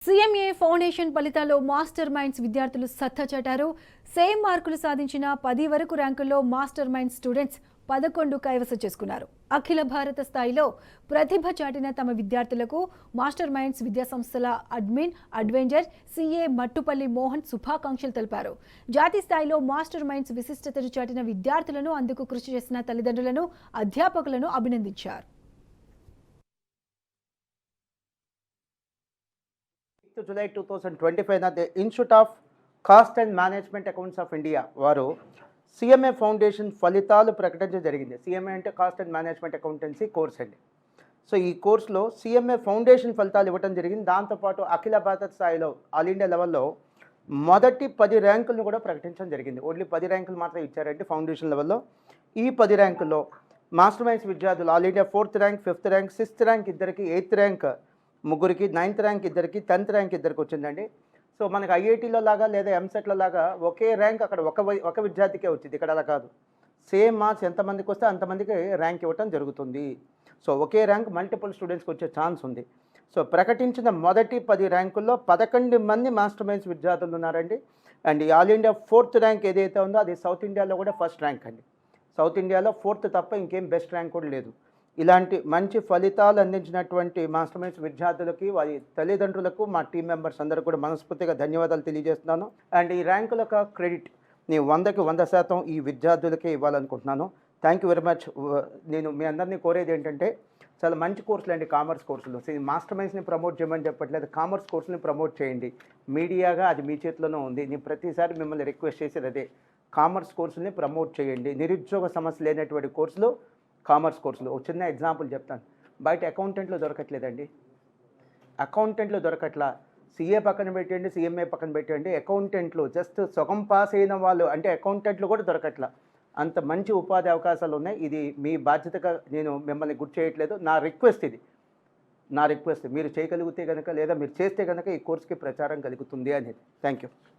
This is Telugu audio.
సీఎంఏ ఫౌండేషన్ ఫలితాల్లో మాస్టర్ మైండ్స్ విద్యార్థులు సత్తా చాటారు. సేమ్ మార్కులు సాధించిన 10 వరకు ర్యాంకుల్లో మాస్టర్ మైండ్స్ స్టూడెంట్స్ 11 కైవసం చేసుకున్నారు. అఖిల భారత స్థాయిలో ప్రతిభ చాటిన తమ విద్యార్థులకు మాస్టర్ మైండ్స్ విద్యాసంస్థల admin adventure CA Mattupalli Mohan శుభాకాంక్షలు తెలిపారు. జాతీయ స్థాయిలో మాస్టర్ మైండ్స్ విశిష్టతను చాటిన విద్యార్థులను, అందుకు కృషి చేసిన తల్లిదండ్రులను, అధ్యాపకులను అభినందించారు. July 2025 the Institute of Cost and Management Accounts of India వారు సిఎంఏ ఫౌండేషన్ ఫలితాలు ప్రకటించడం జరిగింది. సిఎంఏ అంటే cost and management accountancy course అండి. సో ఈ కోర్సులో సిఎంఏ ఫౌండేషన్ ఫలితాలు ఇవ్వడం జరిగింది. దాంతోపాటు అఖిల భారత స్థాయిలో ఆల్ ఇండియా లెవెల్లో మొదటి 10 ర్యాంకులను కూడా ప్రకటించడం జరిగింది. ఓన్లీ 10 ర్యాంకులు మాత్రం ఇచ్చారండి ఫౌండేషన్ లెవెల్లో. ఈ 10 ర్యాంకుల్లో మాస్టర్ మైండ్స్ విద్యార్థులు all India 4th rank, 5th rank, 6th rank ఇద్దరికి, 8th ర్యాంక్ ముగ్గురికి, 9th ర్యాంక్ ఇద్దరికి, 10th ర్యాంక్ ఇద్దరికి వచ్చిందండి. సో మనకి ఐఐటీలో లాగా లేదా ఎంసెట్లో లాగా ఒకే ర్యాంక్ అక్కడ ఒక విద్యార్థికే వచ్చింది. ఇక్కడ అలా కాదు. సేమ్ మార్క్స్ ఎంతమందికి వస్తే అంతమందికి ర్యాంక్ ఇవ్వటం జరుగుతుంది. సో ఒకే ర్యాంక్ మల్టిపుల్ స్టూడెంట్స్కి వచ్చే ఛాన్స్ ఉంది. సో ప్రకటించిన మొదటి 10 ర్యాంకుల్లో 11 మంది మాస్టర్ మైండ్స్ విద్యార్థులు ఉన్నారండి. And all India 4th rank ఏదైతే ఉందో అది సౌత్ ఇండియాలో కూడా ఫస్ట్ ర్యాంక్ అండి. సౌత్ ఇండియాలో 4th తప్ప ఇంకేం బెస్ట్ ర్యాంక్ కూడా లేదు. ఇలాంటి మంచి ఫలితాలు అందించినటువంటి మాస్టర్ మైండ్స్ విద్యార్థులకి, వారి తల్లిదండ్రులకు, మా టీం మెంబర్స్ అందరూ కూడా మనస్ఫూర్తిగా ధన్యవాదాలు తెలియజేస్తున్నాను. అండ్ ఈ ర్యాంకులకు క్రెడిట్ నేను 100కి 100% ఈ విద్యార్థులకే ఇవ్వాలనుకుంటున్నాను. Thank you very much. నేను మీ అందరినీ కోరేది ఏంటంటే చాలా మంచి కోర్సులు అండి కామర్స్ కోర్సులు. మాస్టర్ మైండ్స్ని ప్రమోట్ చేయమని చెప్పట్లేదు, కామర్స్ కోర్సుని ప్రమోట్ చేయండి. మీడియాగా అది మీ చేతిలోనే ఉంది. నేను ప్రతిసారి మిమ్మల్ని రిక్వెస్ట్ చేసేది అదే, కామర్స్ కోర్సుని ప్రమోట్ చేయండి. నిరుద్యోగ సమస్య లేనటువంటి కోర్సులు కామర్స్ కోర్సులు. ఒక చిన్న ఎగ్జాంపుల్ చెప్తాను. బయట అకౌంటెంట్లు దొరకట్లేదండి. అకౌంటెంట్లు దొరకట్లా. సిఏ పక్కన పెట్టండి, సిఎంఏ పక్కన పెట్టండి, అకౌంటెంట్లు జస్ట్ సగం పాస్ అయిన వాళ్ళు అంటే అకౌంటెంట్లు కూడా దొరకట్లా. అంత మంచి ఉపాధి అవకాశాలు ఉన్నాయి. ఇది మీ బాధ్యతగా నేను మిమ్మల్ని గుర్తు చేయట్లేదు. నా రిక్వెస్ట్ ఇది, నా రిక్వెస్ట్. మీరు చేయగలిగితే కనుక లేదా మీరు చేస్తే కనుక ఈ కోర్సుకి ప్రచారం కలుగుతుంది అనేది. Thank you.